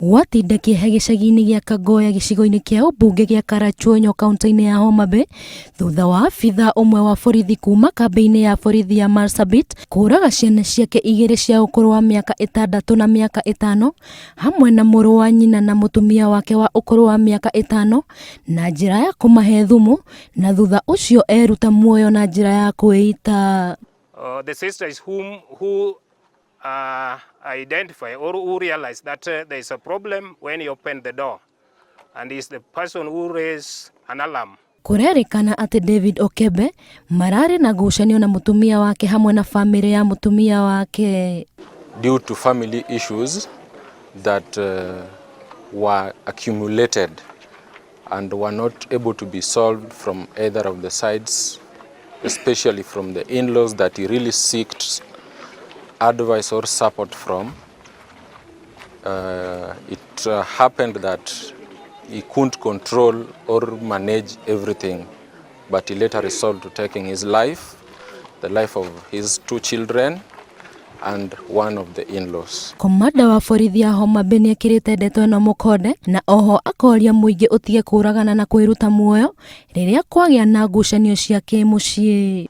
Watinda kĩeha gĩcagi-inĩ gĩa Kangoya gĩcigo-inĩ kĩa ũmbunge gĩa Karachuonyo kaunti-inĩ ya Homa Bay thutha wa abitha ũmwe wa borithi kuma kambĩ-inĩ ya borithi ya Marsabit kũraga ciana ciake igĩrĩ cia ũkũrũ wa mĩaka 6 na mĩaka 5 hamwe na mũrũ wa nyina na mũtumia wake wa ũkũrũ wa mĩaka 5 na njĩra ya kũmahe thumu na thutha ũcio eruta muoyo na njĩra ya kwĩita. The sisters who identify or who realize that there is a problem when you open the door, and is the person who raised an alarm. Kurerikana ati David Okebe marari na ngucanio na mutumia wake hamwe na family ya mutumia wake due to family issues that were accumulated and were not able to be solved from either of the sides, especially from the in-laws that he really sought advice or support from. It happened that he couldn't control or manage everything, but he later resolved to taking his life, the life of his 2 children and one of the in-laws. Komanda wa borithi ya Homa Bay nĩekĩrĩte ndeto ĩno mũkonde na oho akoria mũingĩ ũtige kũragana na kwĩruta muoyo rĩrĩa kwagĩa na ngucanio cia kĩmũciĩ.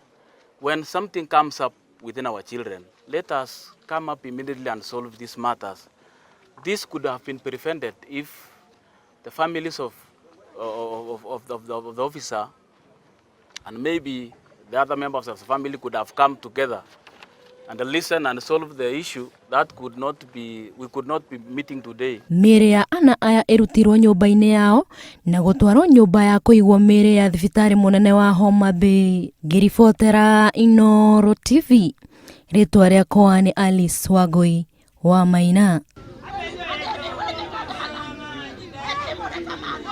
When something comes up within our children, let us come up immediately and solve these matters. This could have been prevented if the families of the officer and maybe the other members of the family could have come together and listen and solve the issue. That could not be, we could not be meeting today. Mĩĩrĩ ya ana aya ĩrutirwo nyũmba-inĩ yao na gũtwarwo nyũmba ya kũigwo mĩĩrĩ ya thibitarĩ mũnene wa Homa Bay. Ngĩribotera Inooro TV, rĩtwa rĩakwa nĩ Alice Wangui wa Maina.